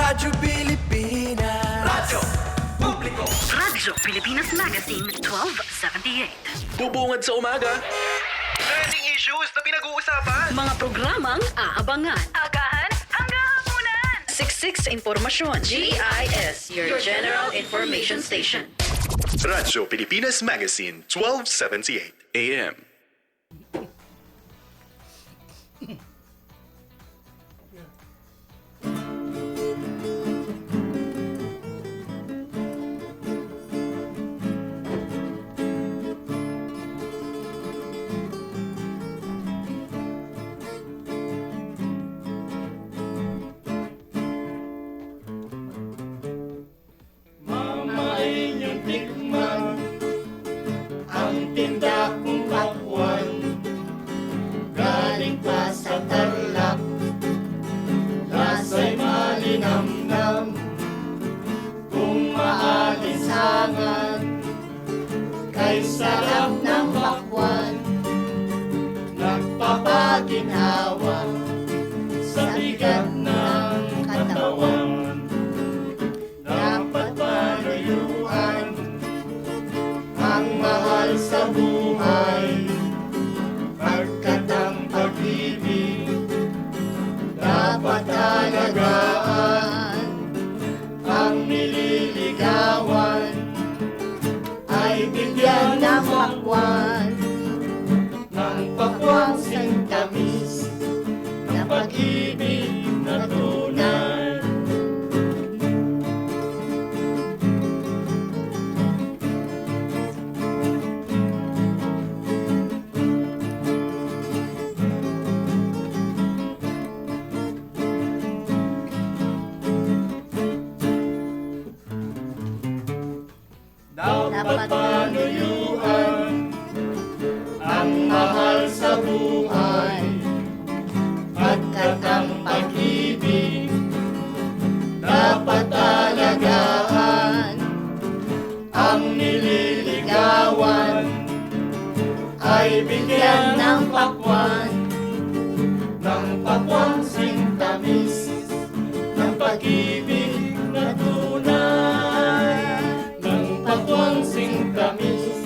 Radyo Pilipinas. Radyo Publiko. Radyo Pilipinas Magazine 1278. Bubungad sa umaga. Trending issues na pinag-uusapan. Mga programang aabangan. Agahan hanggang hapunan. Siksik sa impormasyon. GIS, your General Information Station. Radyo Pilipinas Magazine 1278 AM. Mamain yung tikman ang tinda kong pakwan galing pa sa Tarlac, lasa'y malinamnam kung maalinsangan kay sarap ng pakwan nagpapaginhawa sa bigat ng katawan. Dapat panayuan ang mahal sa buhay, pagkat ang pag-ibig dapat alagaan. Ang nililigawan ay bigyan ng pakwan, ng pakwang sintamis ng pag-ibig na tunay. Dapat panuyuan ang mahal sa buhay, pagkat ang pag-ibig dapat alagaan. Ang nililigawan ay bigyan ng pakwan, ng pakwang sintamis ng pag-ibig na tunay. Pakwang singtamis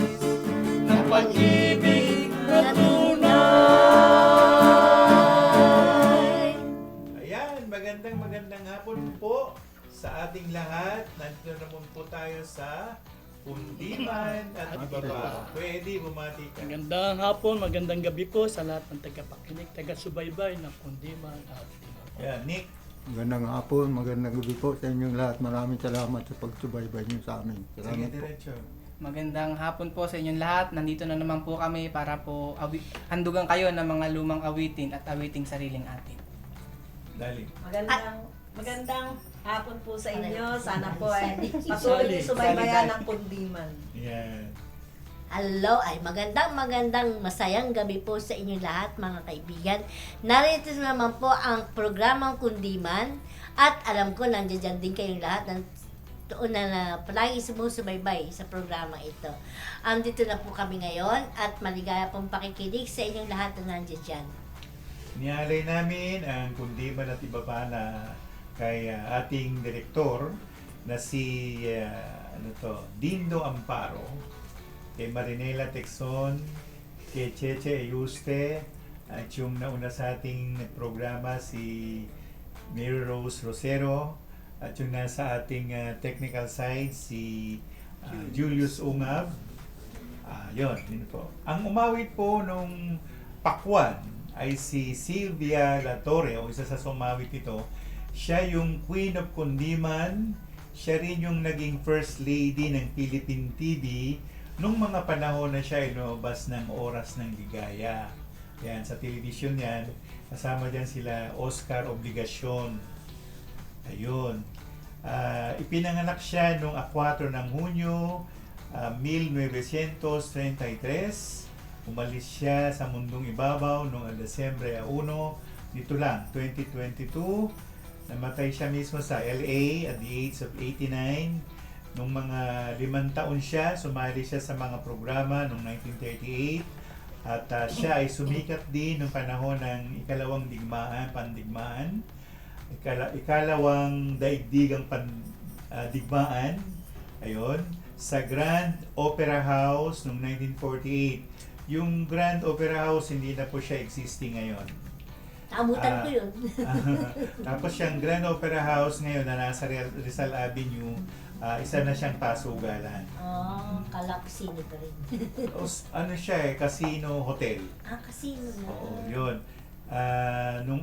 ng pag-ibig na tunay. Ayan, magandang hapon po sa ating lahat. Nandito naman po tayo sa Kundiman at iba pa. Pwede bumati ka. Magandang hapon, magandang gabi po sa lahat ng tagapakinig, taga-subaybay ng Kundiman at iba pa. Ayan, Nick. Magandang hapon, magandang gabi po sa inyong lahat. Maraming salamat sa pagsubaybay niyo sa amin. Sige, Salamat po. diretso. Magandang hapon po sa inyong lahat. Nandito na naman po kami para po handugan kayo ng mga lumang awitin at awiting sariling atin. Dali. Magandang hapon po sa inyo. Sana po ay patuloy niyo subaybayan ng Kundiman. Ayan. Hello, ay magandang masayang gabi po sa inyong lahat mga kaibigan. Narito naman po ang programang Kundiman at alam ko nandiyan din kayong lahat ng doon na palagi sumusubaybay sa programa ito. Andito na po kami ngayon at maligaya pong pakikinig sa inyong lahat na nandiyan dyan. Niyalay namin ang Kundiman at iba pa na kay ating direktor na si Dindo Amparo, kay Marinela Texon, kay Cheche Ayuste, at yung nauna sa ating programa si Mary Rose Rosero, at yung nasa ating technical side si Julius Ungab. Yun po. Ang umawit po nung pakwan ay si Sylvia Latore, o isa sa sumawit nito. Siya yung Queen of Kundiman. Siya rin yung naging First Lady ng Philippine TV nung mga panahon na siya inubas ng Oras ng Ligaya. Yan, sa television yan. Kasama dyan sila Oscar Obligacion. Ayun. Ipinanganak siya noong 4 ng Hunyo, 1933. Umalis siya sa mundong ibabaw noong Desyembre 1, dito lang, 2022. Namatay siya mismo sa LA at the age of 89. Nung mga 5 taon siya, sumali siya sa mga programa noong 1938. At siya ay sumikat din noong panahon ng ikalawang digmaan, pandigmaan. ikalawang daigdigang digmaan, ayun, sa Grand Opera House noong 1948. Yung Grand Opera House, hindi na po siya existing ngayon. Naabutan ko yun. Tapos yung Grand Opera House ngayon na nasa Rizal Avenue, isa na siyang pasugalan. Kala casino pa rin. Ano siya casino hotel. Casino na. Oo, yun. Nung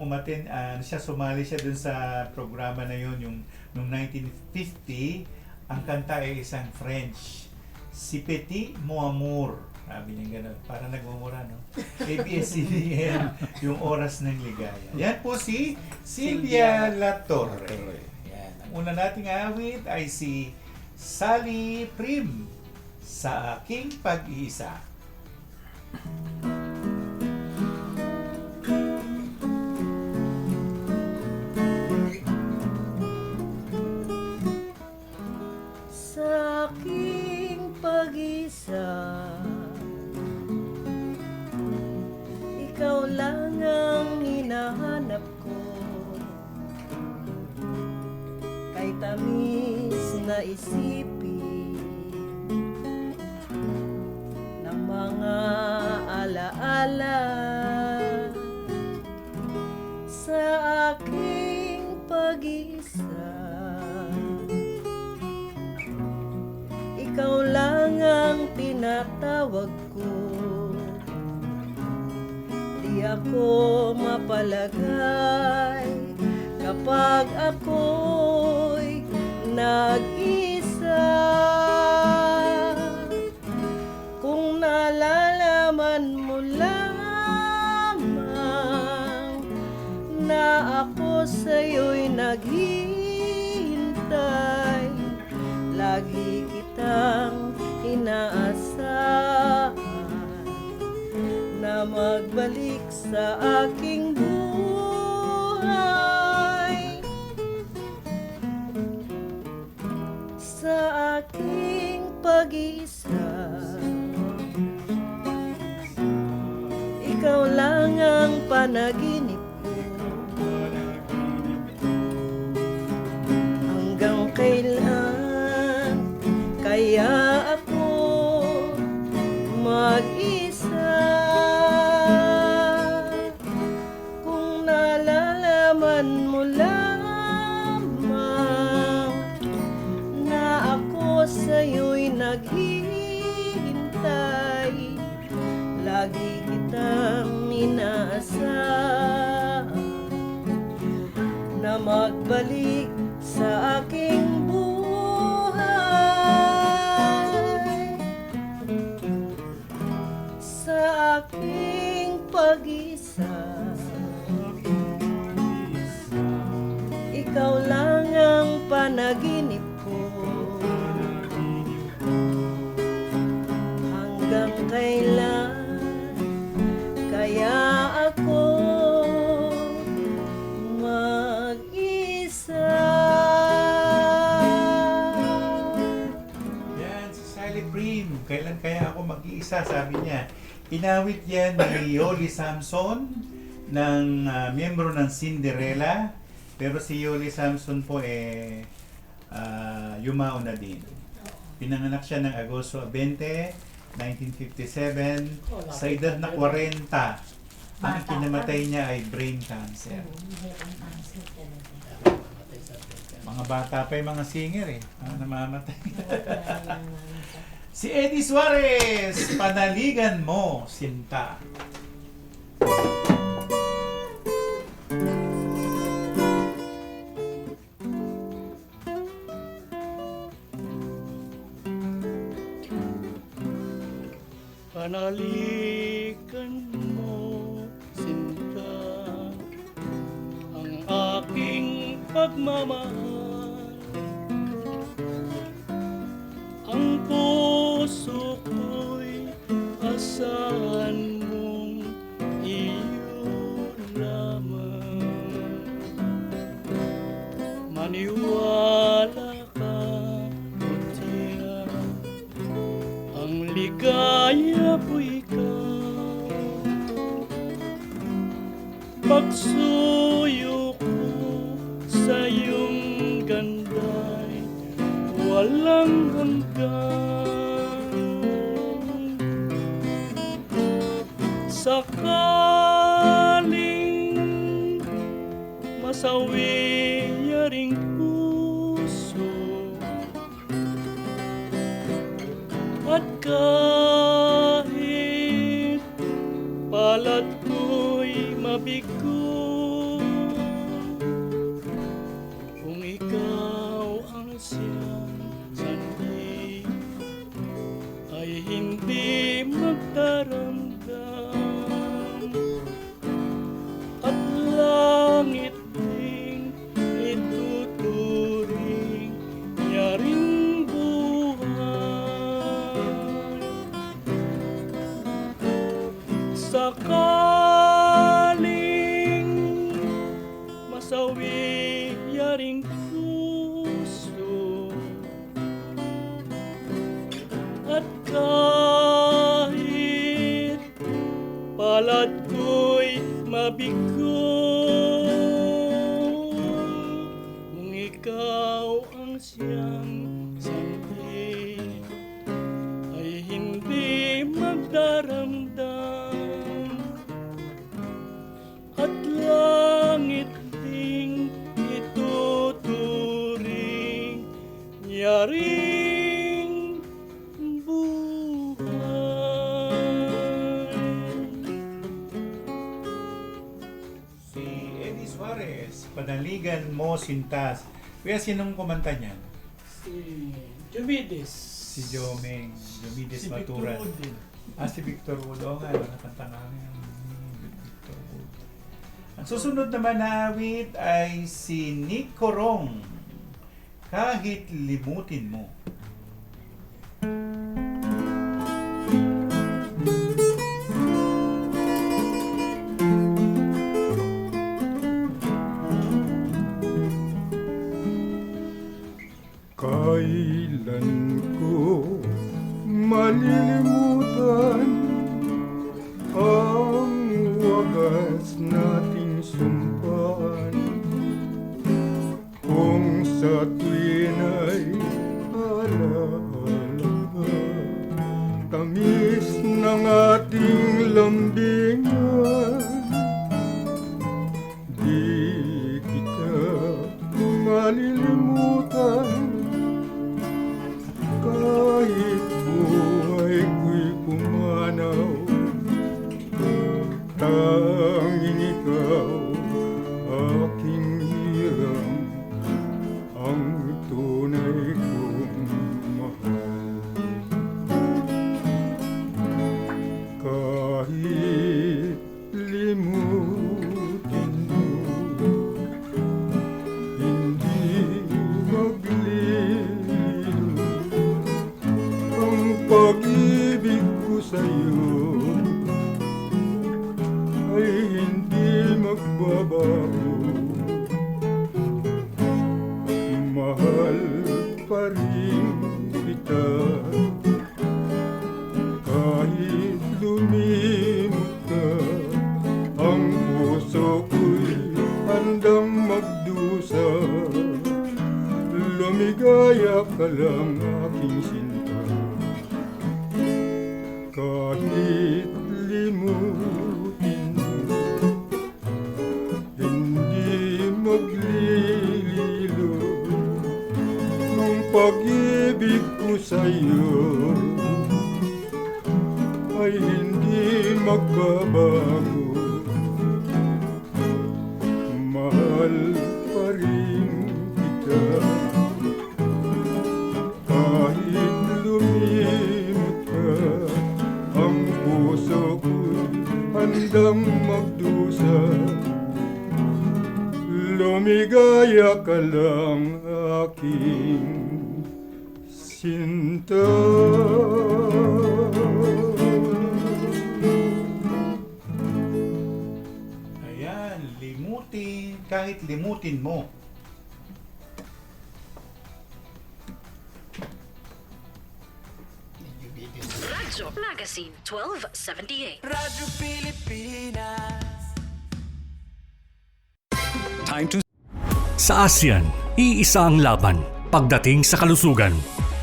sumali siya dun sa programa na yun, yung nung 1950, ang kanta ay isang French. Si Petit Mon Amour. Sabi niya gano'n. Parang nagmumura, no? ABS-CBN, yung oras ng ligaya. Yan po si Sylvia Latorre. Yan. Ang una nating awit ay si Sally Prim, Sa Aking Pag-iisa. Sa aking pag-isa, ikaw lang ang hinahanap ko. Kay tamis na isipin ng mga alaala sa aking pag-isa. Ikaw lang ang tinatawag ko. Di ako mapalagay kapag ako'y nag-isa. Kung nalalaman mo lamang na ako sa'yo'y naghihintay, lagi kitang inaasahan na magbalik sa aking buhay. Sa aking pag-iisa, ikaw lang ang panaginip ko. Hanggang kailan kaya ako mag-isa? Kung nalalaman mo lamang na ako sa'yo'y naghihintay, lagi kitang inaasahan na magbalik sa aking buhay. Sa aking pag-isa, ikaw lang ang panaginip ko. Hanggang kailan kaya ako mag-isa? Yan, si Sally Prim. Kailan kaya ako mag-iisa? Sabi niya. Inawit yan ni Yoli Samson, ng miyembro ng Cinderella. Pero si Yoli Samson po yumao na din. Pinanganak siya ng Agosto 20, 1957 sa edad na 40. Ang kinamatay niya ay brain cancer. Mga bata pa yung mga singer namamatay. Si Eddie Suarez, Panaligan Mo, Sinta. Panaligan mo, Sinta, ang aking pagmamahal. Ang puso ko'y asahan mong iyo naman. Maniwala ka, Mutia, ang ligaya po ikaw. Pagsuyo ko sa iyong ganda'y walang hanggan. Sakaling masawi yaring puso at kahit palad ko'y mabigo, kung ikaw ang siyang sanhi ay hindi magdaramdam, at langit ding ituturing niya ring buhay. Sakaling masawi yaring puso at kahit palad ko'y mabigo, kung ikaw ang siyang sanhi ay hindi magdaramdam, at langit ding ituturing niya ring buhay. Si Eddie Suarez, Panaligan Mo Sintas. Kaya sinong kumanta niyan? Si Jovides. Si Jomeng, Jomides Si Maturan. Victor Wood din. Si Victor Wood. Oo nga, nakakanta nga ngayon. Victor Wood. Ang susunod naman na awit ay si Nick Corong. Kahit limutin mo. Kailan ko malilimutan ang wagas nating sumpaan, kung sa tuwin ay alaala tamis ng ating lambingan. Di kita malilimutan kahit buhay ko'y pumanaw, tanging ikaw aking hirang, ang tunay kong mahal. Kahit limutin mo, hindi maglilino ang pag-ibig ko sa'yo, ay hindi magbabago. Mahal pa rin kita, kahit lumimot ka. Ang puso ko'y handang magdusa, lumigaya ka lang aking sinta. Kahit limutin mo, hindi maglililo ang pag-ibig ko sa'yo, ay hindi magbabago. Mahal pa rin kita, kahit lumimot ka. Ang puso ko'y handang magdusa, lumigaya ka lang aking sinta. Ayan, limutin, kahit limutin mo. Radyo Magazine 1278. Radyo Pilipinas. Time to Sa ASEAN, iisa ang laban pagdating sa kalusugan.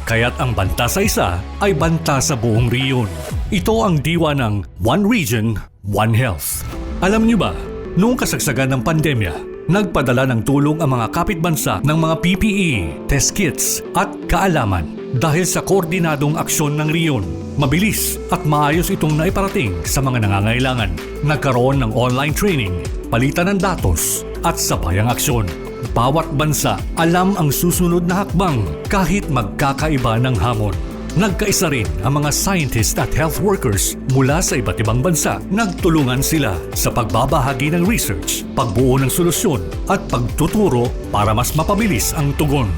Kaya't ang banta sa isa ay banta sa buong riyon. Ito ang diwa ng One Region, One Health. Alam niyo ba, noong kasagsagan ng pandemya, nagpadala ng tulong ang mga kapitbansa ng mga PPE, test kits at kaalaman. Dahil sa koordinadong aksyon ng riyon, mabilis at maayos itong naiparating sa mga nangangailangan. Nagkaroon ng online training, palitan ng datos at sabayang aksyon. Bawat bansa alam ang susunod na hakbang kahit magkakaiba ng hamon. Nagkaisa rin ang mga scientists at health workers mula sa iba't ibang bansa. Nagtulungan sila sa pagbabahagi ng research, pagbuo ng solusyon at pagtuturo para mas mapabilis ang tugon.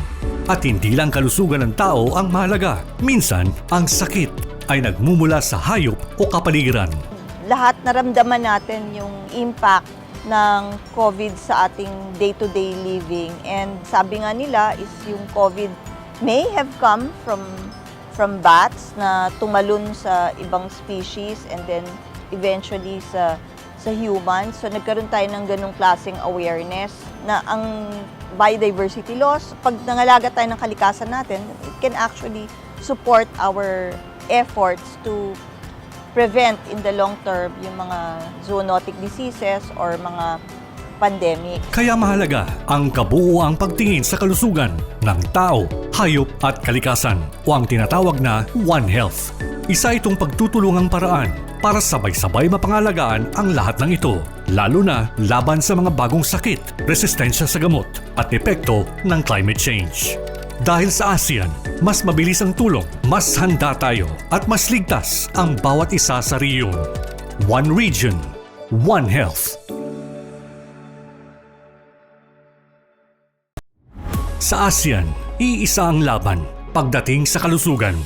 At hindi lang kalusugan ng tao ang mahalaga. Minsan, ang sakit ay nagmumula sa hayop o kapaligiran. Lahat naramdaman natin yung impact ng COVID sa ating day-to-day living. And sabi nga nila is yung COVID may have come from bats na tumalon sa ibang species and then eventually sa humans. So nagkaroon tayo ng ganung klaseng awareness na ang biodiversity loss, pag nangalaga tayo ng kalikasan natin, it can actually support our efforts to prevent in the long term yung mga zoonotic diseases or mga pandemic. Kaya mahalaga ang kabuuang pagtingin sa kalusugan ng tao, hayop at kalikasan o ang tinatawag na One Health. Isa itong pagtutulungang paraan para sabay-sabay mapangalagaan ang lahat ng ito, lalo na laban sa mga bagong sakit, resistensya sa gamot at epekto ng climate change. Dahil sa ASEAN, mas mabilis ang tulong, mas handa tayo at mas ligtas ang bawat isa sa riyon. One Region, One Health. Sa ASEAN, iisa ang laban pagdating sa kalusugan.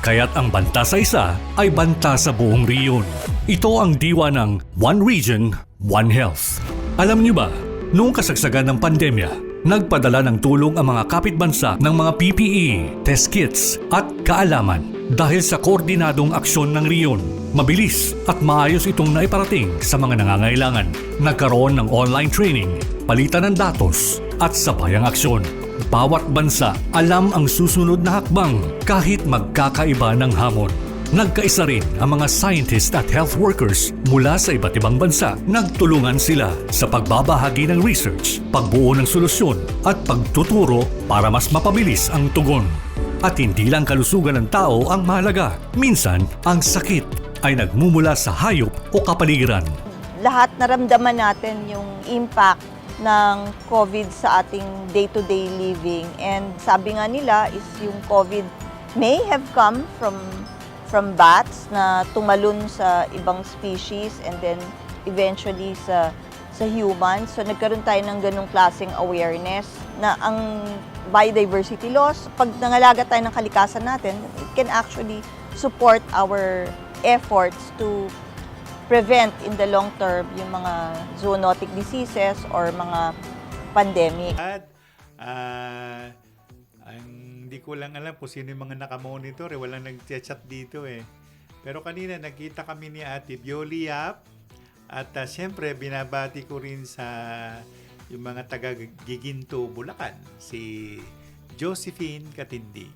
Kaya't ang banta sa isa ay banta sa buong riyon. Ito ang diwa ng One Region, One Health. Alam niyo ba, noong kasagsagan ng pandemya, nagpadala ng tulong ang mga kapitbansa ng mga PPE, test kits at kaalaman. Dahil sa koordinadong aksyon ng riyon, mabilis at maayos itong naiparating sa mga nangangailangan. Nagkaroon ng online training, palitan ng datos at sabayang aksyon. Bawat bansa alam ang susunod na hakbang kahit magkakaiba ng hamon. Nagkaisa rin ang mga scientists at health workers mula sa iba't ibang bansa. Nagtulungan sila sa pagbabahagi ng research, pagbuo ng solusyon at pagtuturo para mas mapabilis ang tugon. At hindi lang kalusugan ng tao ang mahalaga. Minsan, ang sakit ay nagmumula sa hayop o kapaligiran. Lahat naramdaman natin yung impact ng COVID sa ating day-to-day living. And sabi nga nila is yung COVID may have come from bats na tumalon sa ibang species and then eventually sa humans. So nagkaroon tayo ng ganung klaseng awareness na ang biodiversity loss, pag nangalaga tayo ng kalikasan natin, it can actually support our efforts to prevent in the long term yung mga zoonotic diseases or mga pandemic. At hindi ko lang alam kung sino yung mga nakamonitor, walang nag-chat dito eh. Pero kanina nakita kami ni Ate Bioli Yap at siyempre binabati ko rin sa yung mga taga Giginto, Bulacan, si Josephine Katindi.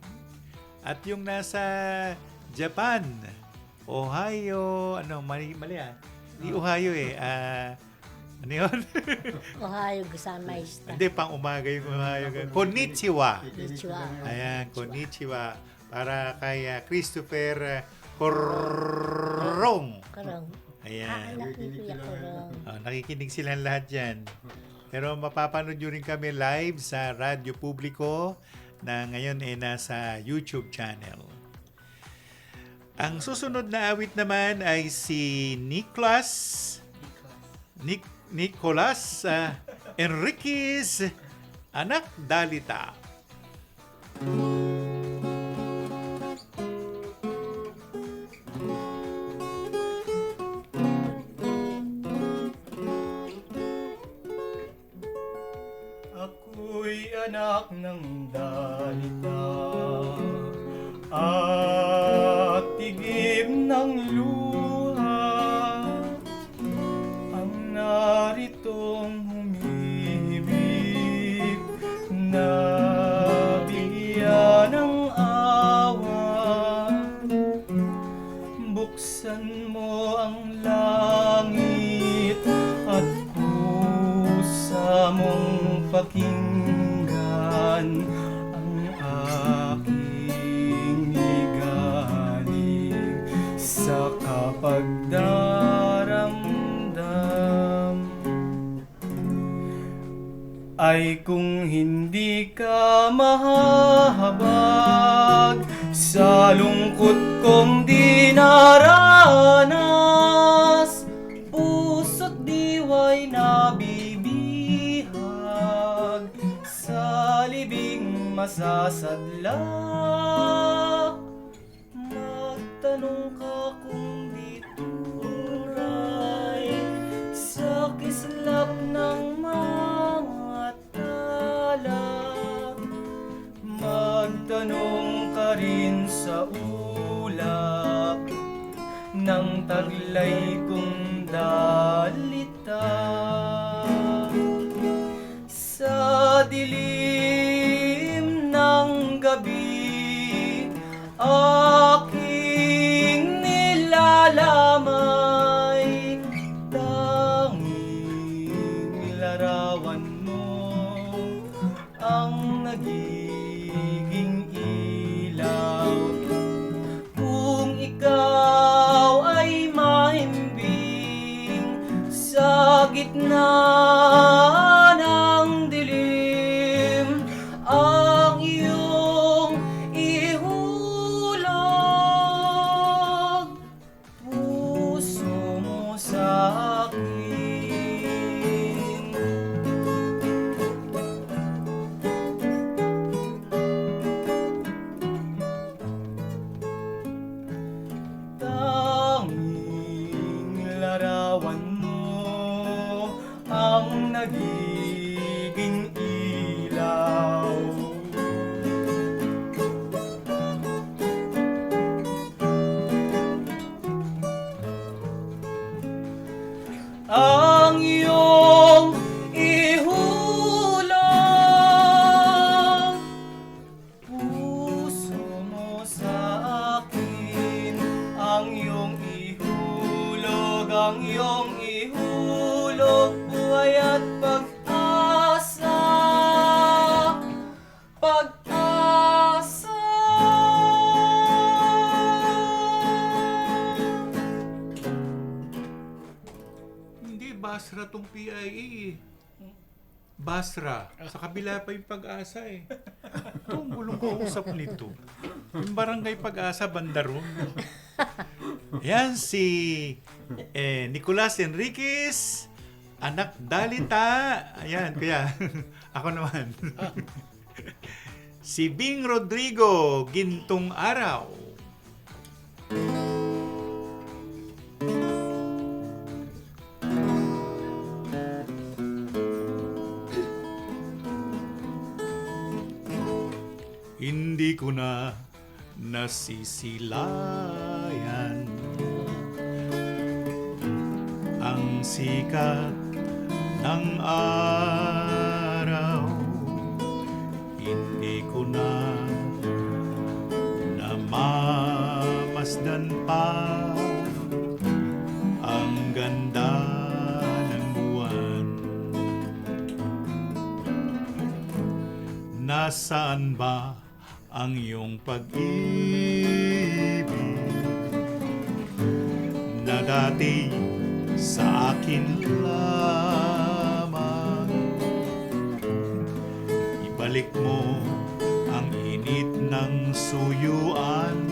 At yung nasa Japan, Ohio, mali Di Ohio eh. Ano yun? Ohio, Gusamaista. Hindi, pang umaga yung Ohio. Konnichiwa. Konnichiwa. Ayan, konnichiwa. Para kay Christopher Corrong. Korong. Ayan. Nakikinig Korong. Nakikinig silang lahat dyan. Pero mapapanood nyo rin kami live sa Radyo Publiko na ngayon nasa YouTube channel. Ang susunod na awit naman ay si Nicolas Enriquez, Anak Dalita. Ako'y anak ng dalita at tigim ng luha ang naritong humihimik pakinggan ang aking higaling sa kapagdaramdam. Ay kung hindi ka mahahabag sa lungkot kong dinaranas, puso't diwa'y nabibihag sa libing masasadlak. Magtanong ka kung di tunay sa kislap ng mga tala. Magtanong ka rin sa ulap ng taglay kong dalita. Sa dilim ng gabi, aking nilalamay, tanging larawan mo ang nagiging ilaw. Kung ikaw ay mahimbing sa gitna ng dilim, ang iyong ihulog puso mo sa akin. Tanging larawan mo ang nagiging ilaw. Ang iyong ihulog puso mo sa akin. Ang iyong ihulog, ang iyong ihulog, buhay at pag-asa, pag-asa. Hindi, Basra tong PIA eh. Basra. Sa kabila pa yung Pag-asa eh. Ito, ang bulong kausap nito. Yung Barangay Pag-asa, Bandaron. Yan si Nicolas Enriquez, anak Dalita. Ayan, kuya. Ako naman. Si Bing Rodrigo, Gintong Araw. Hindi ko na nasisilayan ang sikat ng araw. Hindi ko na namamasdan pa ang ganda ng buwan. Nasaan ba ang iyong pag-ibig na dati sa akin lamang? Ibalik mo ang init ng suyuan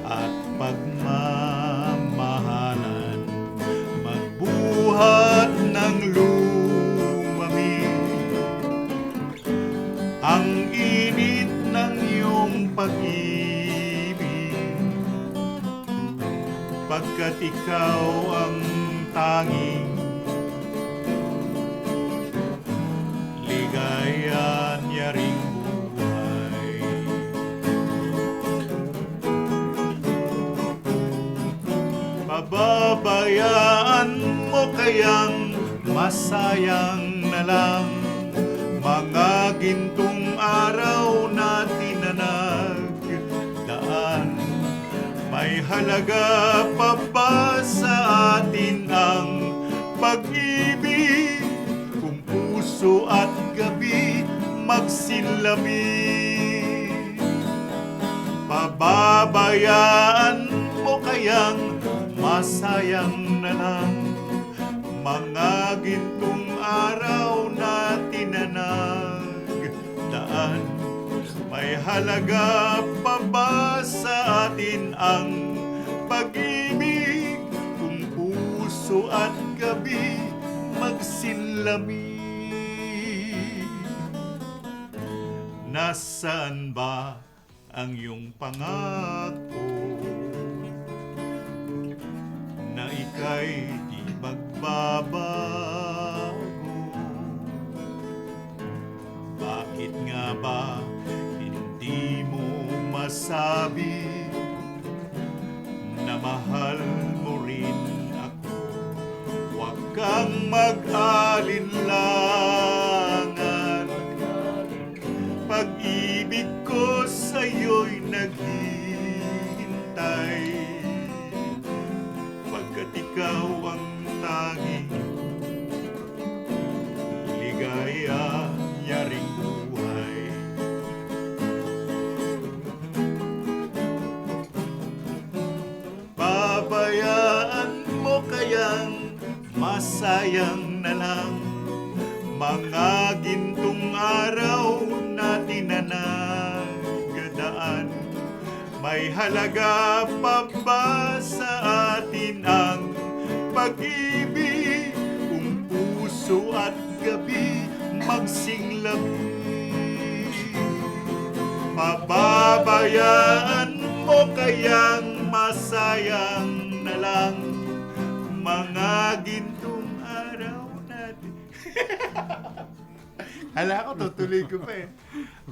at pagmamahalan, magbuhat ng lumamig ang init ng iyong pag-ibig, pagkat ikaw ang tanging ligaya niya ring buhay. Pababayaan mo kayang masayang na lang mga gintong araw natin na nagdaan. May halaga pa ba sa atin ang pag-ibig kung puso at magsinlami. Pababayaan mo kayang masayang na lang mga gintong araw na tinanagdaan. May halaga pa ba sa atin ang pag-ibig kung puso at gabi magsinlami? Nasaan ba ang iyong pangako na ika'y di magbabago? Bakit nga ba hindi mo masabi na mahal mo rin ako? Huwag kang mag-alinlangan, pag-ibig ko sa'yo'y naghihintay, pagkat ikaw ang tanging ligaya yaring buhay. Pabayaan mo kayang masayang na lang mga gintong araw na tinanagdaan. May halaga pa ba sa atin ang pag-ibig kung puso at gabi magsinlami? Pababayaan mo kayang masayang na lang mga gintong araw natin. Hala ko, tutuloy ko pa eh.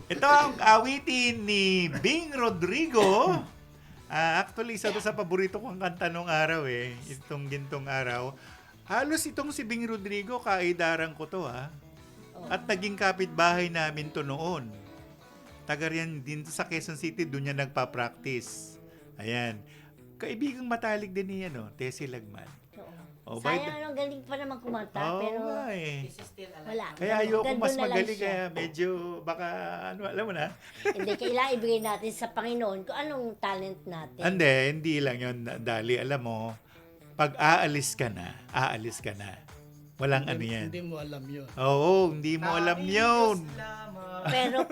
Ito ang awitin ni Bing Rodrigo. Actually, isa to sa paborito kong kanta nung araw eh. Itong gintong araw. Halos itong si Bing Rodrigo, kaidaran ko to ha. At naging kapitbahay namin to noon. Taga riyan din sa Quezon City, doon niya nagpa-practice. Ayan. Kaibigang matalik din niya, no? Tessie Lagman. Oh, sayang, galing pa naman kumanta, pero wala. Kaya ayoko Ganda mas na lang magaling, siya. kaya medyo baka, alam mo na? Hindi, kailangan ibigay natin sa Panginoon kung anong talent natin. Hindi lang yun, Dali. Alam mo, pag aalis ka na. Walang ano yan. Hindi mo alam yun. Oo, hindi mo alam yun. Pero,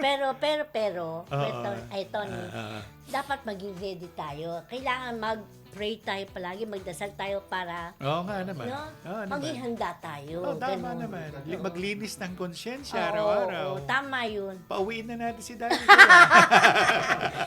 Tony, dapat maging ready tayo. Kailangan mag-pray tayo palagi, magdasal tayo para Oo nga naman. no? Oo Maging naman. handa tayo. Oo, tama Ganun. naman. Maglinis ng konsyensya Oo, araw-araw. oo, tama yun. Pauwiin na natin si Dali.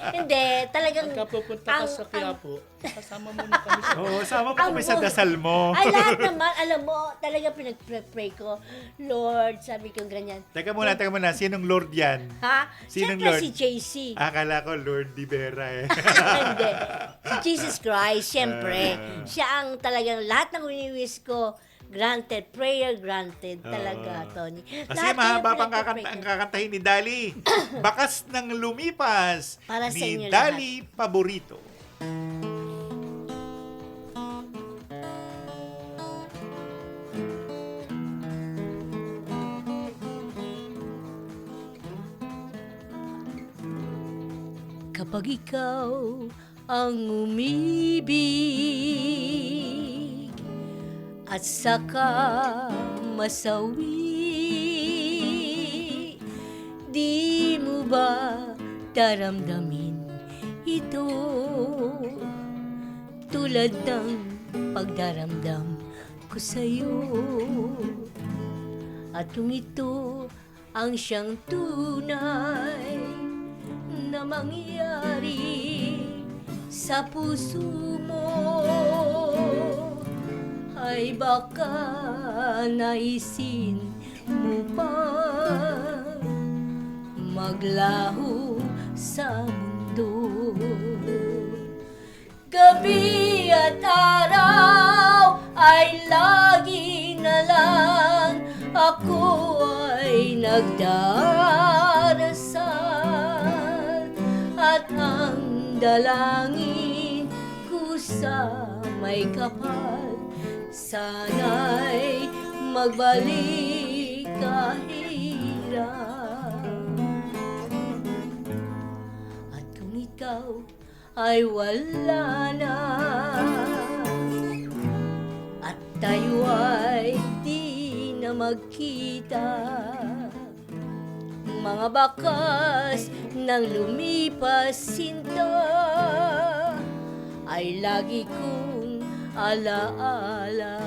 Hindi, talagang Pagka pupunta ka sa Quiapo, kasama mo na kami sa... Oo, sama mo kami sa dasal mo. Ay, lahat naman, alam mo, talaga pinag-pray ko. Lord, sabi ko ganyan. Teka muna. Sinong Lord yan? Ha? Sinong Siyempre Lord? si JC. Akala ko Lord Di Vera eh. Hindi. Si Jesus Christ, siyempre. Siya ang talagang lahat ng wini-wish ko, granted. Prayer granted talaga, Tony. Kasi Lahat mahaba yung pang pinag-pray ko. ang kakantahin ni Dali. Bakas ng lumipas Para sa ni inyo Dali Paborito. Kapag ikaw ang umibig at saka masawi, di mo ba daramdamin ito tulad ng pagdaramdam ko sa'yo? At kung ito ang siyang tunay na mangyari sa puso mo, ay baka naisin mo pa maglaho sa mundo. Gabi at araw ay lagi na lang ako ay nagdarasal, at ang dalangin ko sa may kapal, sana'y magbalik kahirap. ay wala na, at tayo ay di na magkita. Mga bakas ng lumipas sinta ay lagi kong alaala.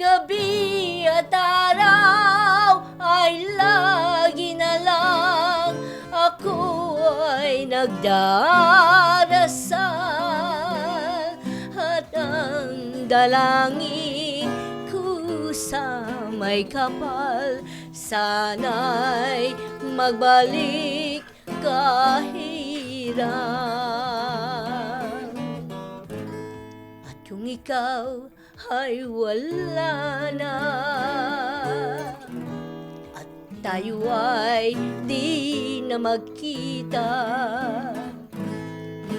Gabi at araw ay lagi na lang ako ay nagdarasal, at ang dalangin ko sa may kapal, sana'y magbalik kahirap. At kung ikaw ay wala na, at tayo ay di na magkita,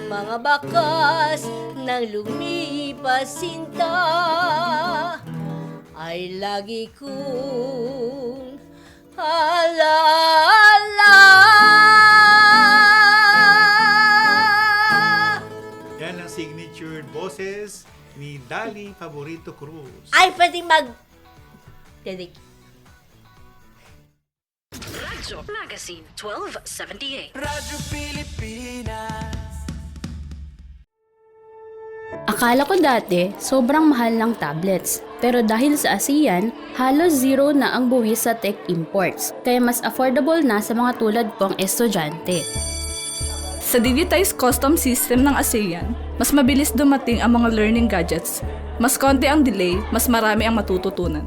mga bakas ng lumipas sinta ay lagi kong alaala. Yan ang signature boses ni Dali Favorito Cruz. Ay, pwede Dedicate. Radyo Magazine 1278. Radyo Pilipinas. Akala ko dati, sobrang mahal ng tablets. Pero dahil sa ASEAN, halos zero na ang buwis sa tech imports. Kaya mas affordable na sa mga tulad kong estudyante. Sa digitized custom system ng ASEAN, mas mabilis dumating ang mga learning gadgets. Mas konti ang delay, mas marami ang matututunan.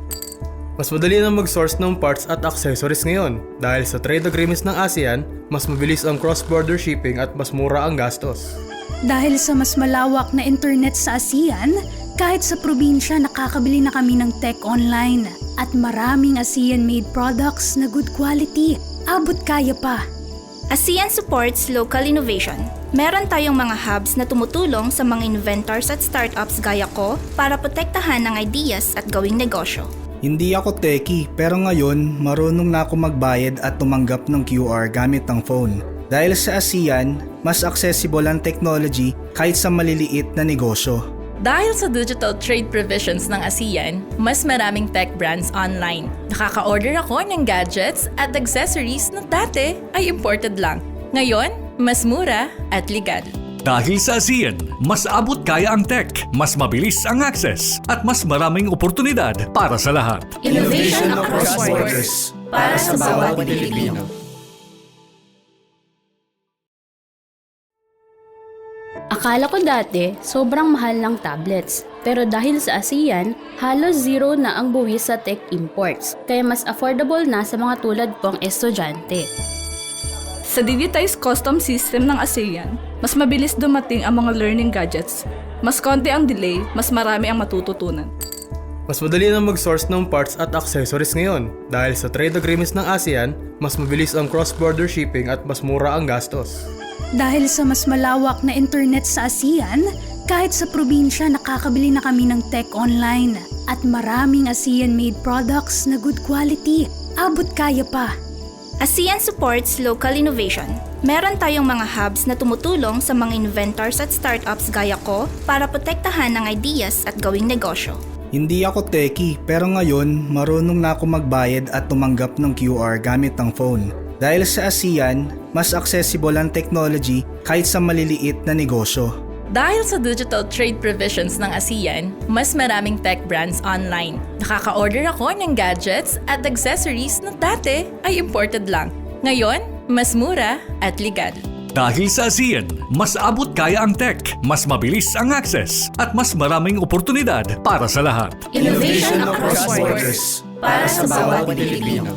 Mas madali na mag-source ng parts at accessories ngayon. Dahil sa trade agreements ng ASEAN, mas mabilis ang cross-border shipping at mas mura ang gastos. Dahil sa mas malawak na internet sa ASEAN, kahit sa probinsya nakakabili na kami ng tech online. At maraming ASEAN-made products na good quality. Abot kaya pa. ASEAN supports local innovation. Meron tayong mga hubs na tumutulong sa mga inventors at startups gaya ko para protektahan ang ideas at gawing negosyo. Hindi ako techie, pero ngayon marunong na ako magbayad at tumanggap ng QR gamit ang phone. Dahil sa ASEAN, mas accessible ang technology kahit sa maliliit na negosyo. Dahil sa digital trade provisions ng ASEAN, mas maraming tech brands online. Nakaka-order ako ng gadgets at accessories na dati ay imported lang. Ngayon, mas mura at legal. Dahil sa ASEAN, mas abot kaya ang tech, mas mabilis ang access, at mas maraming oportunidad para sa lahat. Innovation across borders para sa bawat Pilipino. Akala ko dati, sobrang mahal ng tablets. Pero dahil sa ASEAN, halos zero na ang buwis sa tech imports. Kaya mas affordable na sa mga tulad kong estudyante. Sa digitized custom system ng ASEAN, mas mabilis dumating ang mga learning gadgets. Mas konti ang delay, mas marami ang matututunan. Mas madali na mag-source ng parts at accessories ngayon. Dahil sa trade agreements ng ASEAN, mas mabilis ang cross-border shipping at mas mura ang gastos. Dahil sa mas malawak na internet sa ASEAN, kahit sa probinsya nakakabili na kami ng tech online. At maraming ASEAN-made products na good quality. Abot kaya pa. ASEAN supports local innovation. Meron tayong mga hubs na tumutulong sa mga inventors at startups gaya ko para protektahan ang ideas at gawing negosyo. Hindi ako techie, pero ngayon marunong na ako magbayad at tumanggap ng QR gamit ang phone. Dahil sa ASEAN, mas accessible ang technology kahit sa maliliit na negosyo. Dahil sa digital trade provisions ng ASEAN, mas maraming tech brands online. Nakaka-order ako ng gadgets at accessories na dati ay imported lang. Ngayon, mas mura at legal. Dahil sa ASEAN, mas abot kaya ang tech, mas mabilis ang access, at mas maraming oportunidad para sa lahat. Innovation across borders para sa bawat Pilipino.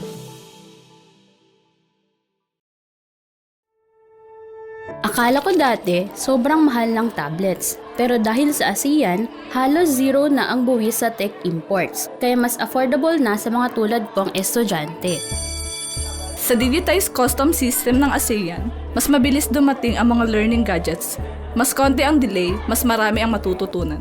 Akala ko dati, sobrang mahal ng tablets. Pero dahil sa ASEAN, halos zero na ang buwis sa tech imports. Kaya mas affordable na sa mga tulad kong estudyante. Sa digitized custom system ng ASEAN, mas mabilis dumating ang mga learning gadgets. Mas konti ang delay, mas marami ang matututunan.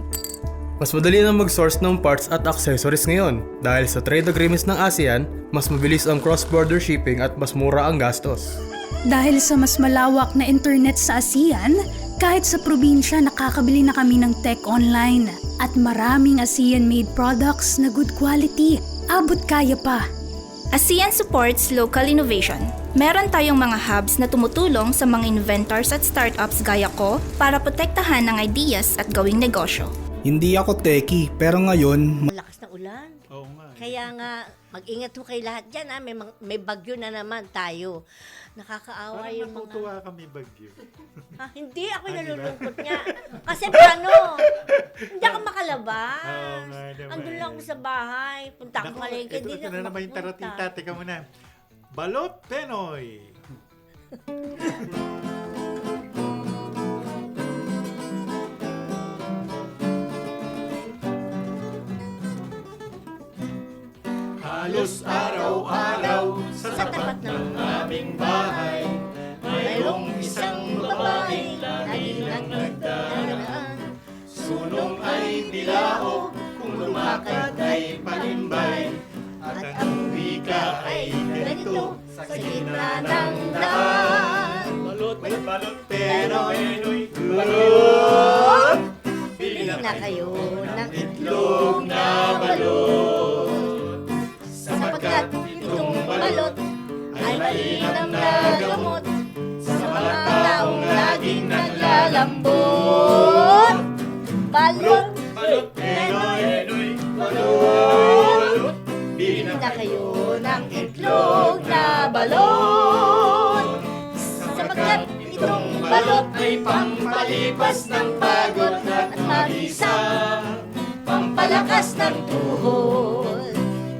Mas madali na mag-source ng parts at accessories ngayon. Dahil sa trade agreements ng ASEAN, mas mabilis ang cross-border shipping at mas mura ang gastos. Dahil sa mas malawak na internet sa ASEAN, kahit sa probinsya nakakabili na kami ng tech online. At maraming ASEAN-made products na good quality. Abot kaya pa. ASEAN supports local innovation. Meron tayong mga hubs na tumutulong sa mga inventors at startups gaya ko para protektahan ng ideas at gawing negosyo. Hindi ako techie, pero ngayon Malakas na ulan. Oo nga. Kaya nga, mag-ingat ho kayo lahat dyan. Ha? May bagyo na naman tayo. Nakakaawa Parang yung mga... natutuwa kami bagyo. Hindi, ako Ah, di ba? nalulungkot niya. Kasi paano? Hindi ako makalabas. Oo nga naman. Andun lang ako sa bahay. Punta ako malengke. Ito Hindi na naman yung taratita. Teka muna. Balot Penoy. Halos araw-araw sa tapat ng aming bahay, mayroong isang babae laging nagdadaan. Sunong ay bilao, kung lumakad ay panimbay, at ang wika ay ganito sa gitna ng daan. Balot, balot, Penoy, balot. Bili na kayo ng Itlog na balot. sapagkat itong balot ay mainam na gamot sa mga taong laging naglalambot. Balot, Balot, Penoy, balot. bili na kayo ng itlog na balot. Sapagkat itong balot ay pampalipas ng pagod at mabisa, pampalakas ng tuhod.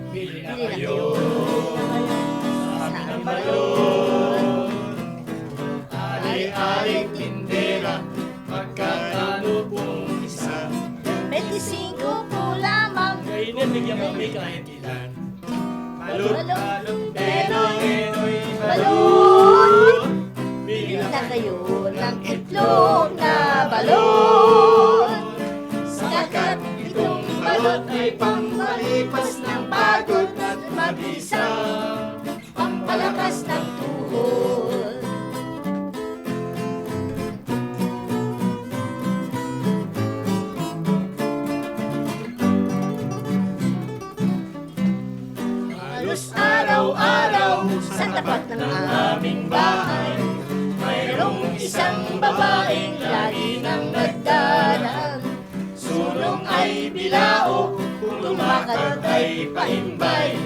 Bili na kayo sa aming balot. Ari-aring tindera, magkano pong isa? 25 po lamang. Kainin, bigyan mo kami kahit ilan. Balot, balot, Penoy, balot. bili na kayo ng itlog na balot. Sapagkat itong balot ay pampalipas ng pagod at mabisa, pampalakas ng tuhod. Halos araw-araw sa tapat ng aming bahay, mayroong isang babaeng lagi nang nagdadaan. Sulong ay bilao, kung lumakad ay paimbay,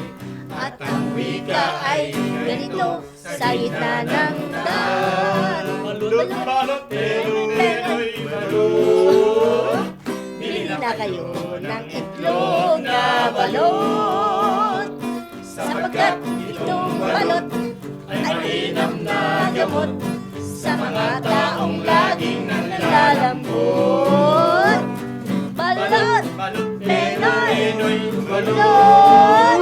at ang wika ay ganito sa gitna ng daan. Balot, balot, Penoy, balot. Bili na kayo ng itlog na balot. Sapagkat itong balot ay mainam na gamot sa mga taong laging naglalambot. Balot, Penoy, balot.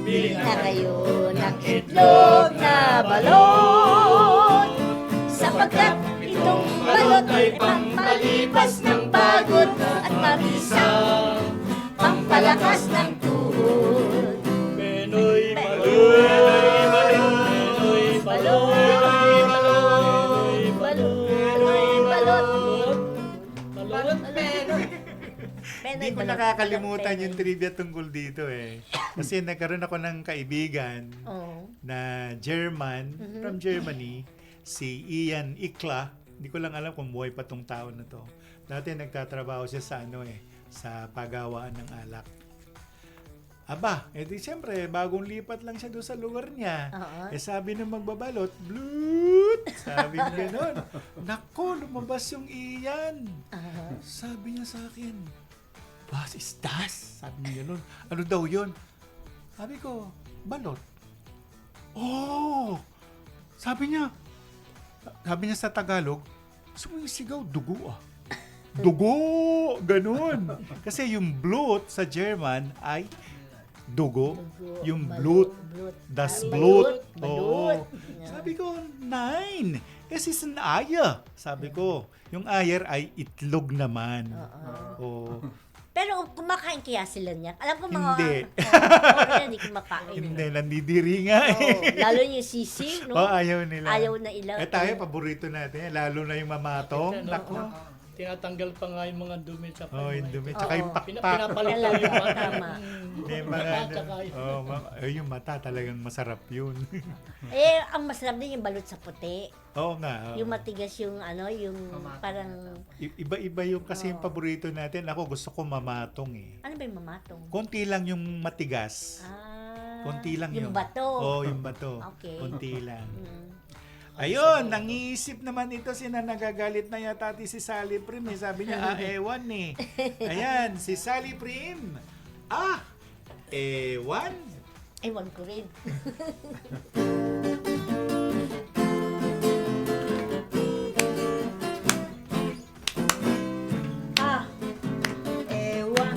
Bili na kayo ng itlog na balot. Sapagkat itong balot ay pampalipas ng pagod at mabisa, pampalakas ng tuhod. Penoy, Penoy, balot. balot, balot, balot, Penoy. Hindi ko nakakalimutan yung trivia tungkol dito eh. Kasi nagkaroon ako ng kaibigan Oo. na German, from Germany, si Ian Ikla. Hindi ko lang alam kung buhay pa tong tao na to. Dati nagtatrabaho siya sa sa pagawaan ng alak. Aba, edi siyempre, bagong lipat lang siya doon sa lugar niya. Oo. Sabi ng magbabalot, bloot! Sabi niya gano'n. Nako, lumabas yung Ian. Sabi niya sa akin, "Was is das?" Sabi niya gano'n. Ano daw yun? Sabi ko, balot. Oh! Sabi niya sa Tagalog, sumisigaw, dugo ah. Dugo! Ganun. Kasi yung Blut sa German ay dugo. Yung Blut. Das Blut. Oo. Sabi ko, 9. Es ist ein Eier. Sabi ko, yung Eier ay itlog naman. Oo. Pero kumakain kaya sila niya? Alam ko mga... Hindi. Hindi kumakain. Hindi, nandidiri nga eh. Lalo yung sisig, no? Ayaw nila. Ayaw na ilang. Tayo, paborito natin. Lalo na yung mamatong. Nako. Tinatanggal pa nga yung mga dumi sa Oh, yung dumi. Tsaka yung pakpak. Pinapalitan yung mata. May mga... yung mata talagang masarap yun. Ang masarap din yung balot sa puti. Oo nga. Yung matigas yung yung parang... Iba-iba yung kasi yung paborito natin. Ako gusto ko mamatong eh. Ano ba yung mamatong? Konti lang yung matigas. Konti lang yung bato. yung bato. Okay. Konti lang. Ayun, nangiisip naman ito nagagalit na yata si Sally Prim. Sabi niya, ewan eh. Ayan, si Sally Prim. Ewan? Ewan ko rin. Ewan.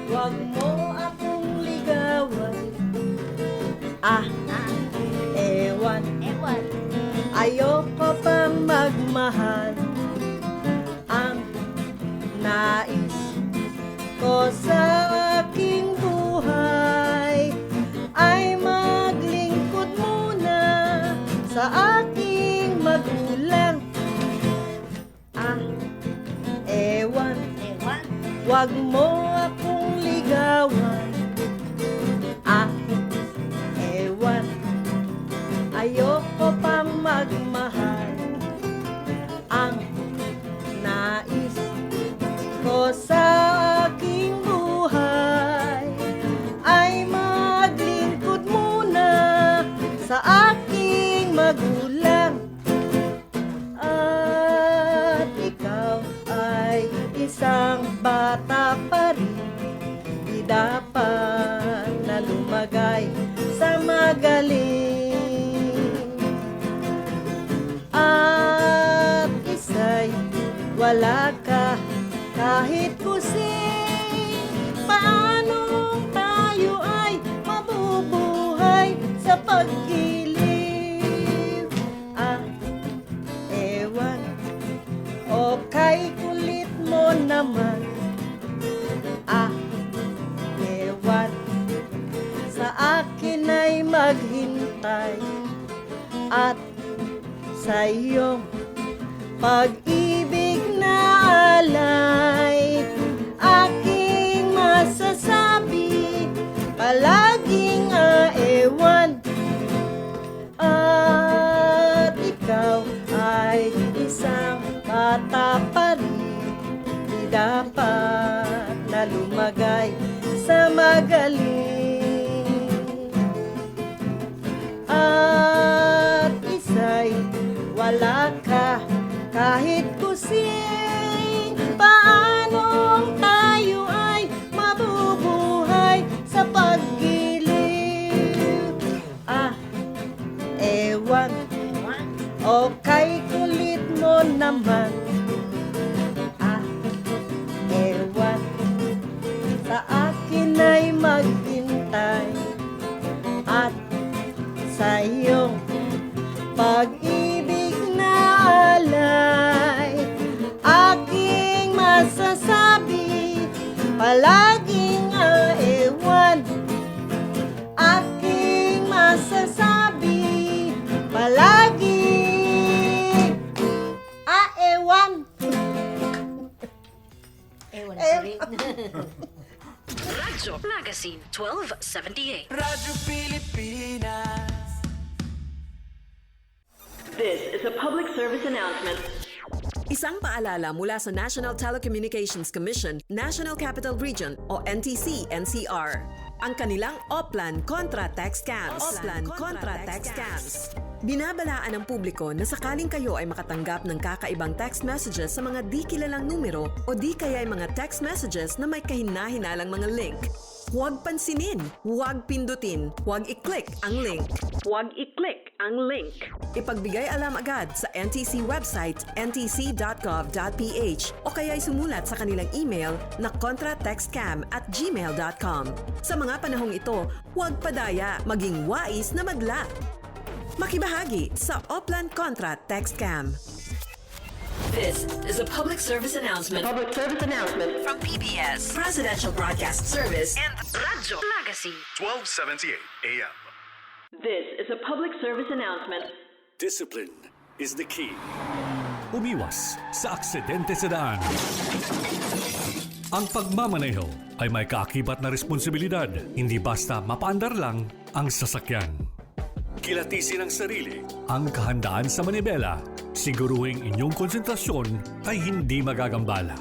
Wag mo akong ligawan. Ewan. Ayoko pang magmahal. Ang nais ko sa aking buhay ay maglingkod muna sa aking magulang. Ewan. Wag mo akong ligawan. Ewan. Ayoko pang magmahal. Ang nais ko sa aking buhay ay maglingkod muna sa aking magulang. At ikaw ay isang bata pa rin, di dapat na lumagay sa magaling. At isa'y wala ka kahit kusing. Paano tayo ay mabubuhay sa pag-iliw? Ewan. O kay kulit mo naman. Ewan. Sa akin ay maghintay at sa iyong pag-ibig na alay aking masasabi palaging ewan. At ikaw ay isang bata pa rin, di dapat na lumagay sa magaling. At isa'y wala ka kahit kusing. Paanong tayo ay mabubuhay sa pag-iliw? Ewan. O kay kulit mo naman. Ewan. Sa akin ay maghintay at sa iyong pag-ibig na alay aking masasabi palaging ewan. Aking masasabi palaging ewan. Ewan ko rin. Radyo Magazine 1278. Radyo Pilipinas. This is a public service announcement. Isang paalala mula sa National Telecommunications Commission, National Capital Region o NTC-NCR. Ang kanilang Oplan Contra Text Scams. Binabalaan ng publiko na sakaling kayo ay makatanggap ng kakaibang text messages sa mga di kilalang numero o di kaya ay mga text messages na may kahina-hinalang mga link. Huwag pansinin, huwag pindutin, huwag i-click ang link. Huwag i-click ang link. Ipagbigay alam agad sa NTC website ntc.gov.ph o kaya'y sumulat sa kanilang email na contratextcam@gmail.com. Sa mga panahong ito, huwag padaya, maging wais na madla. Makibahagi sa Oplan Contra Text Cam. This is a public service announcement. From PBS, Presidential Broadcast Service, and Radyo Magazine. 1278 AM. This is a public service announcement. Discipline is the key. Umiwas sa aksidente sa daan. Ang pagmamaneho ay may kaakibat na responsibilidad. Hindi basta mapaandar lang ang sasakyan. Kilatisin ang sarili, ang kahandaan sa manibela. Siguruhing inyong konsentrasyon ay hindi magagambala.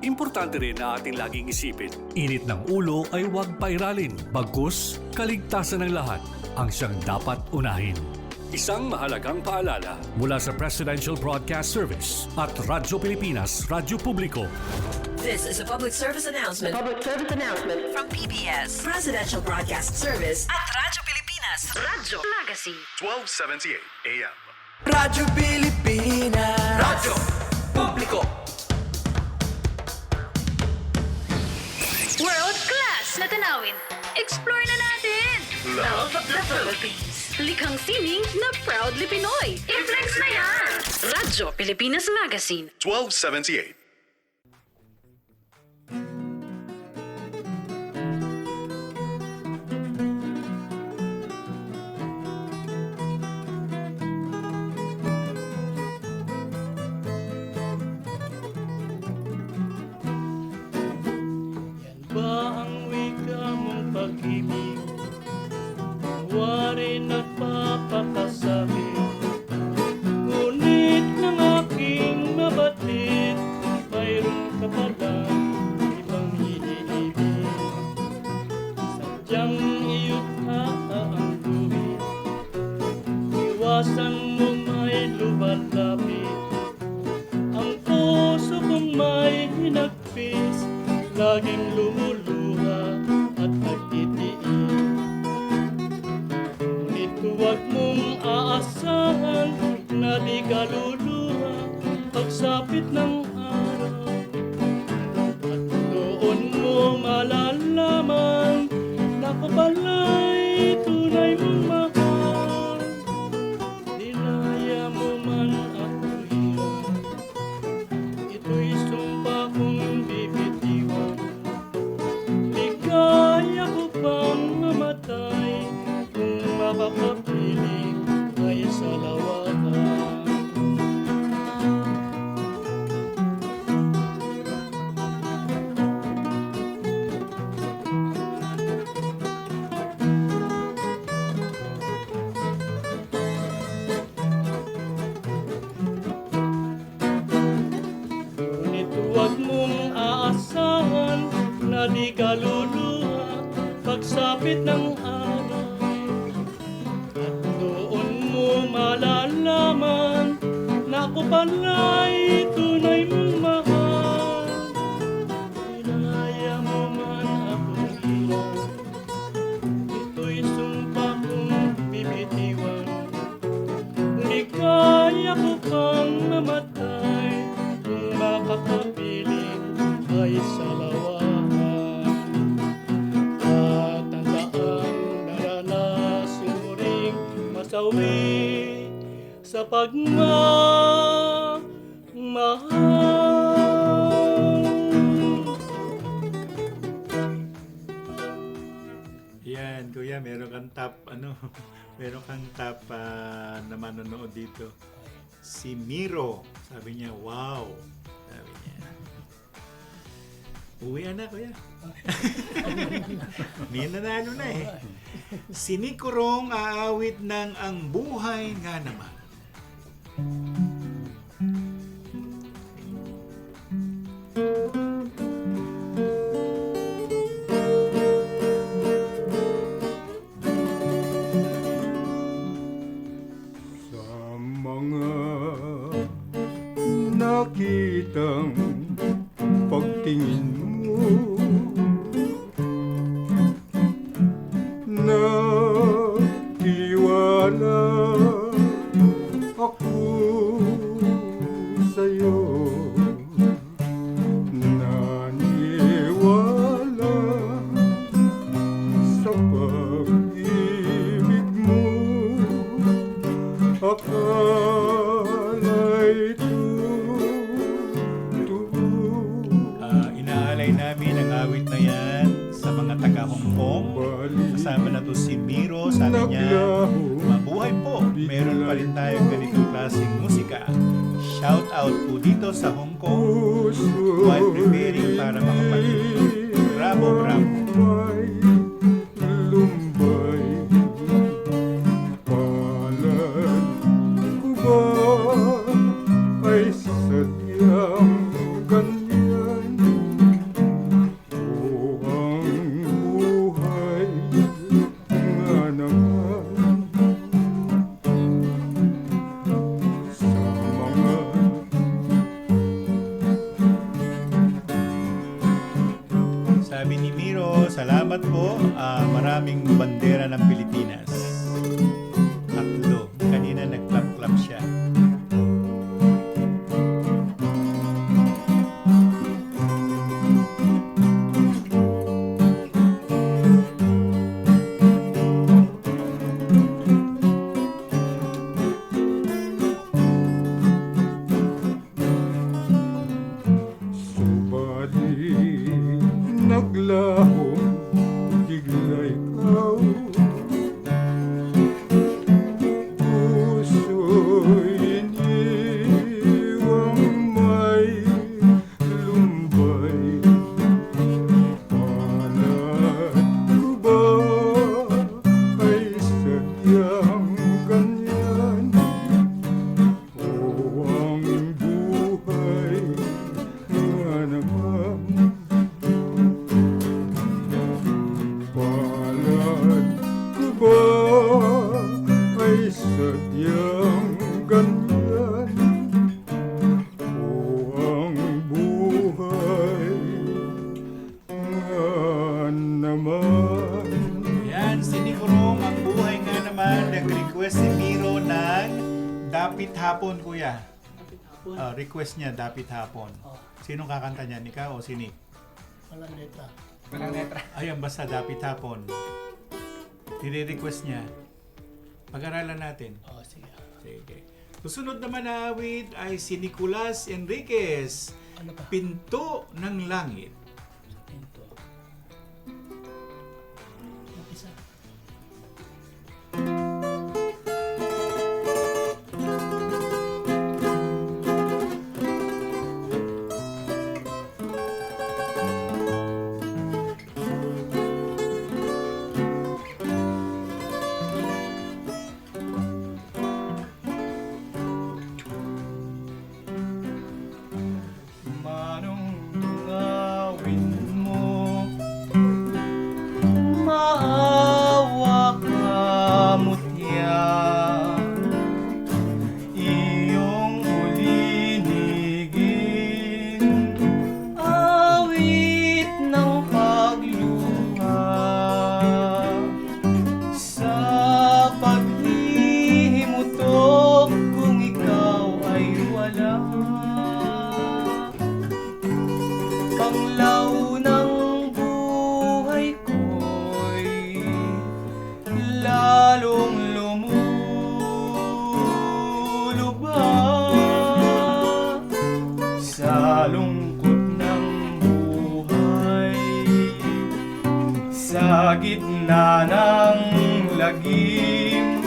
Importante rin na ating laging isipin, init ng ulo ay huwag pairalin. Bagkus, kaligtasan ng lahat ang siyang dapat unahin. Isang mahalagang paalala mula sa Presidential Broadcast Service at Radyo Pilipinas, Radyo Publiko. This is a public service announcement. From PBS, Presidential Broadcast Service, at Radyo Pilipinas, Radyo Magazine. 1278 AM. Radyo Pilipinas. Radyo Publiko. World class na tanawin. Explore na natin. Love of the Philippines. Likhang sining na proudly Pinoy. I-flex na yan. Radyo Pilipinas Magazine. 1278. Yan ba ang wika mong pag-ibig? Wari nagpapasabi, ngunit ng aking nabatid, mayroon ka palang ibang iniibig. Sadyang iyo't ang guhit, iwasan mo may lumalapit. Ang puso kong may hinagpis, laging lumuluha at nagtitiis. Huwag mong aasahan na di ka luluha pagsapit ng araw. At doon mo malalaman na ako pala'y tunay mong mahal. Dinaya mo man ako iyon, ito'y sumpa kong bibitiwan. Ligaya ko bang mamatay kung makakapiling ay sa lawakan. Ngunit huwag mong aasahan na di ka luluha pagsapit ng araw. Malalaman na ako pala'y tunay mong mahal. Inaya mo man akong iyan, ito'y sumpa kong bibitiwan. Ligaya ko kang namatay kung makakapiling ay sa lawakan. At tandaan naranasin mo ring masawi sa pagmamahal. Yan, kuya, meron kang top, meron kang top na manonood dito. Si Miro, sabi niya, wow. Sabi niya. Uwi na, kuya. May nanalo na eh. Si Nicorong aawit ng Ang Buhay Nga Naman. Sa mga nakitang pagtingin mo, na tiwala namin ang awit na yan sa mga taga-Hong Kong. Kasama na to si Miro. Sabi niya, mabuhay po. Meron pa rin tayong ganitong klaseng musika. Shout out po dito sa Hong Kong while preparing para makapag- Bravo, bravo. Lumbay, palad ko ba ay sadyang ganyan? O ang buhay nga naman sa mga Sabi ni Miro, salamat po. Maraming bandera ng Pilipinas. Tatlo. Kanina nag-clap-clap siya. subali naglahong bigla ikaw. Puso'y iniwang may lumbay. Palad ko ba ay sadyang ganyan? O ang buhay nga naman palad ko ba ay sadyang ganyan? O ang buhay nga naman. Yan, sinikurong ang buhay nga naman. Nag-request si Miro ng Dapit Hapon, kuya. Request niya, Dapit Hapon. Sinong kakanta niyan? Ikaw o si Nick? Walang letra. Walang letra. Ayan, basta Dapit Hapon. Nire-request niya. Pag-aralan natin. Sige. Sige. Susunod naman na awit ay si Nicolas Enriquez. Pinto ng Langit. Pinto. Isa. Manong tungawin mo, maawa ka mutya, iyong ulinigin, awit ng pagluha, sa paghihimutok kung ikaw ay wala. Panglaw ng buhay ko'y lalong lumulubha sa lungkot ng buhay, sa gitna ng lagim.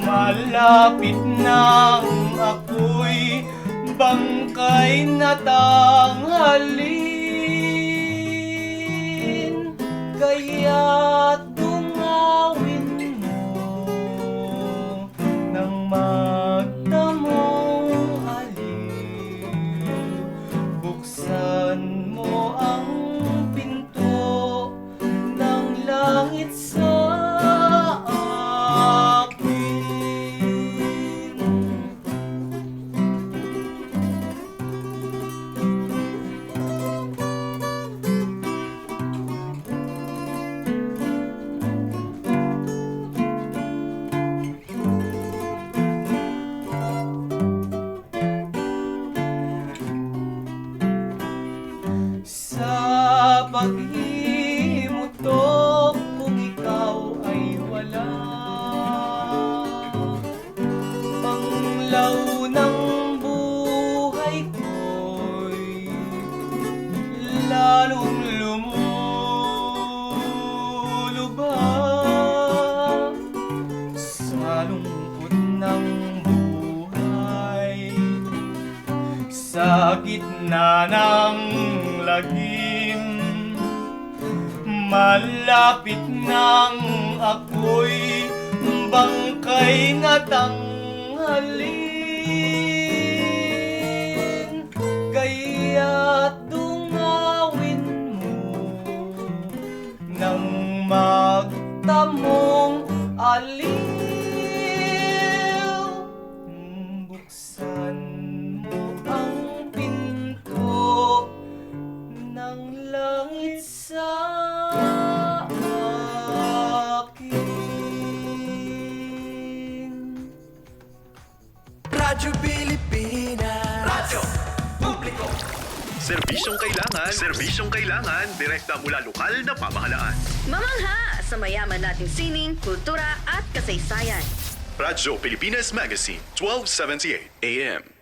Malapit nang ako'y bangkay na tanghalin, kaya't dungawin mo nang magdamong alin. Buksan mo ang pinto ng langit sa akin. Sa paghimutok kung ikaw ay wala, panglaw ng buhay ko'y na ng lagim. Malapit nang ako'y bangkay na tanghalin, kaya't dungawin mo nang magtamong aliw. Buksan mo ang pinto ng langit sa Radyo Pilipinas. Radyo Publiko. Serbisyong kailangan, direkta mula lokal na pamahalaan. Mamangha sa mayaman nating sining, kultura at kasaysayan. Radyo Pilipinas Magazine, 1278 AM.